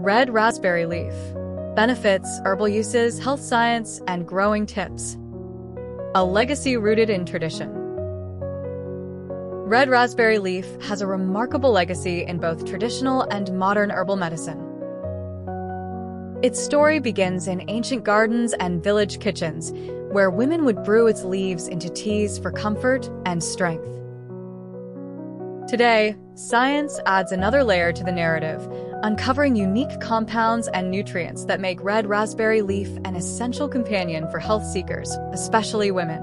Red raspberry leaf. Benefits, herbal uses, health science, and growing tips. A legacy rooted in tradition. Red raspberry leaf has a remarkable legacy in both traditional and modern herbal medicine. Its story begins in ancient gardens and village kitchens, where women would brew its leaves into teas for comfort and strength. Today, science adds another layer to the narrative, uncovering unique compounds and nutrients that make red raspberry leaf an essential companion for health seekers, especially women.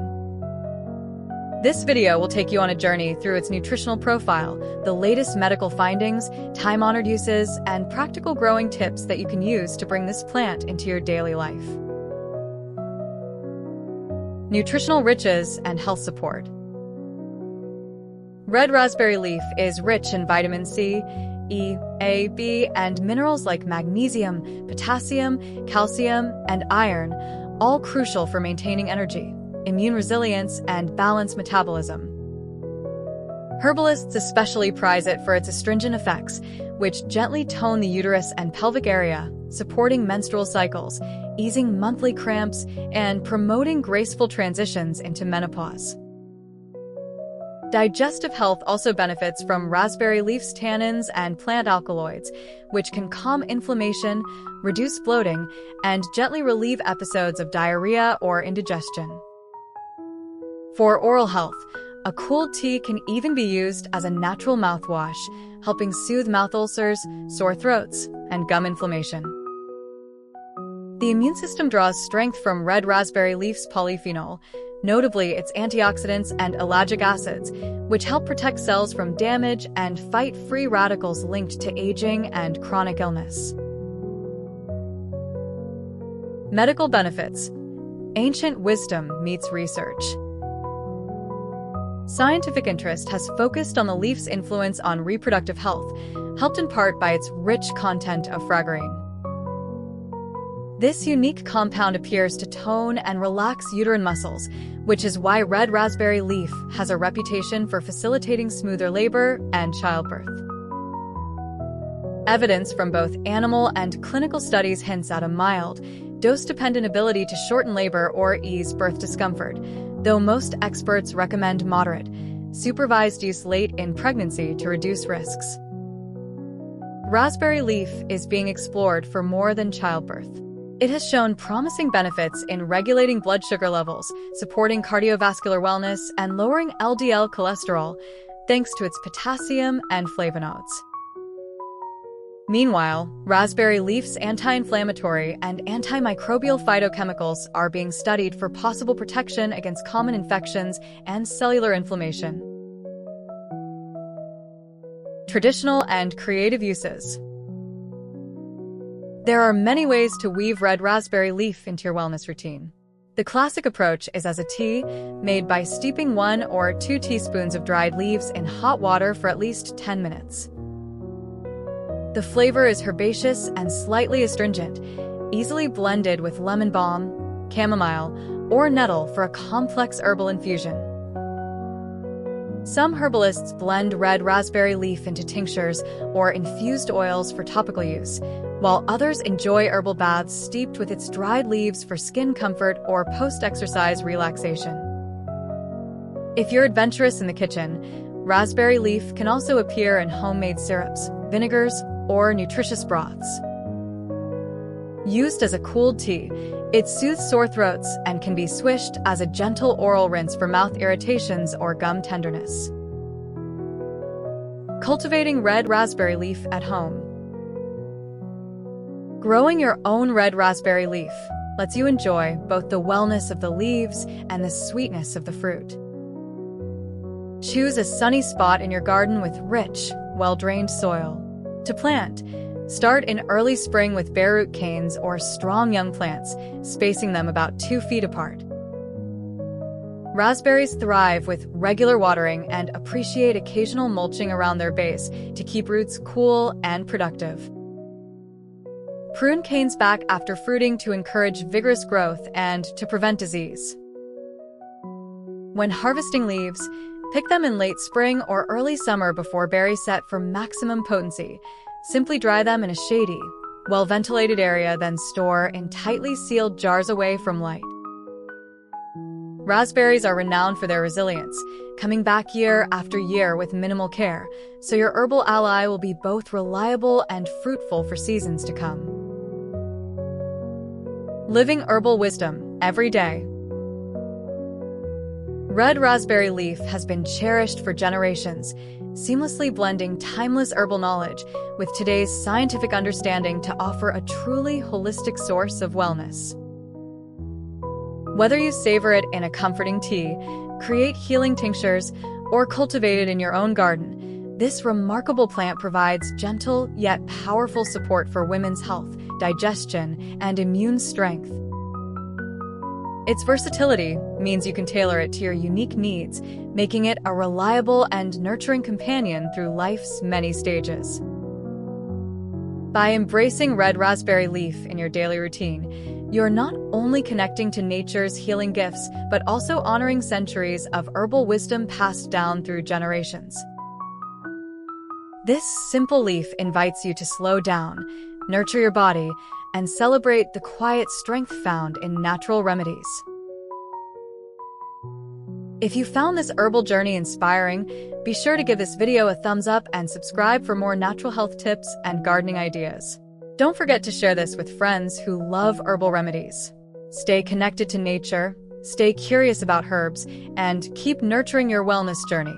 This video will take you on a journey through its nutritional profile, the latest medical findings, time-honored uses, and practical growing tips that you can use to bring this plant into your daily life. Nutritional riches and health support. Red raspberry leaf is rich in vitamin C, E, A, B, and minerals like magnesium, potassium, calcium, and iron, all crucial for maintaining energy, immune resilience, and balanced metabolism. Herbalists especially prize it for its astringent effects, which gently tone the uterus and pelvic area, supporting menstrual cycles, easing monthly cramps, and promoting graceful transitions into menopause. Digestive health also benefits from raspberry leaf's tannins and plant alkaloids, which can calm inflammation, reduce bloating, and gently relieve episodes of diarrhea or indigestion. For oral health, a cool tea can even be used as a natural mouthwash, helping soothe mouth ulcers, sore throats, and gum inflammation. The immune system draws strength from red raspberry leaf's polyphenol, notably its antioxidants and ellagic acids, which help protect cells from damage and fight free radicals linked to aging and chronic illness. Medical benefits. Ancient wisdom meets research. Scientific interest has focused on the leaf's influence on reproductive health, helped in part by its rich content of fragrine. This unique compound appears to tone and relax uterine muscles, which is why red raspberry leaf has a reputation for facilitating smoother labor and childbirth. Evidence from both animal and clinical studies hints at a mild, dose-dependent ability to shorten labor or ease birth discomfort, though most experts recommend moderate, supervised use late in pregnancy to reduce risks. Raspberry leaf is being explored for more than childbirth. It has shown promising benefits in regulating blood sugar levels, supporting cardiovascular wellness, and lowering LDL cholesterol, thanks to its potassium and flavonoids. Meanwhile, raspberry leaf's anti-inflammatory and antimicrobial phytochemicals are being studied for possible protection against common infections and cellular inflammation. Traditional and creative uses. There are many ways to weave red raspberry leaf into your wellness routine. The classic approach is as a tea, made by steeping 1 or 2 teaspoons of dried leaves in hot water for at least 10 minutes. The flavor is herbaceous and slightly astringent, easily blended with lemon balm, chamomile, or nettle for a complex herbal infusion. Some herbalists blend red raspberry leaf into tinctures or infused oils for topical use, while others enjoy herbal baths steeped with its dried leaves for skin comfort or post-exercise relaxation. If you're adventurous in the kitchen, raspberry leaf can also appear in homemade syrups, vinegars, or nutritious broths. Used as a cooled tea, it soothes sore throats and can be swished as a gentle oral rinse for mouth irritations or gum tenderness. Cultivating red raspberry leaf at home. Growing your own red raspberry leaf lets you enjoy both the wellness of the leaves and the sweetness of the fruit. Choose a sunny spot in your garden with rich, well-drained soil. To plant, start in early spring with bare root canes or strong young plants, spacing them about 2 feet apart. Raspberries thrive with regular watering and appreciate occasional mulching around their base to keep roots cool and productive. Prune canes back after fruiting to encourage vigorous growth and to prevent disease. When harvesting leaves, pick them in late spring or early summer before berry set for maximum potency. Simply dry them in a shady, well-ventilated area, then store in tightly sealed jars away from light. Raspberries are renowned for their resilience, coming back year after year with minimal care, so your herbal ally will be both reliable and fruitful for seasons to come. Living herbal wisdom every day. Red raspberry leaf has been cherished for generations, seamlessly blending timeless herbal knowledge with today's scientific understanding to offer a truly holistic source of wellness. Whether you savor it in a comforting tea, create healing tinctures, or cultivate it in your own garden, this remarkable plant provides gentle yet powerful support for women's health, digestion, and immune strength. Its versatility means you can tailor it to your unique needs, making it a reliable and nurturing companion through life's many stages. By embracing red raspberry leaf in your daily routine, you're not only connecting to nature's healing gifts, but also honoring centuries of herbal wisdom passed down through generations. This simple leaf invites you to slow down, nurture your body, and celebrate the quiet strength found in natural remedies. If you found this herbal journey inspiring, be sure to give this video a thumbs up and subscribe for more natural health tips and gardening ideas. Don't forget to share this with friends who love herbal remedies. Stay connected to nature, stay curious about herbs, and keep nurturing your wellness journey.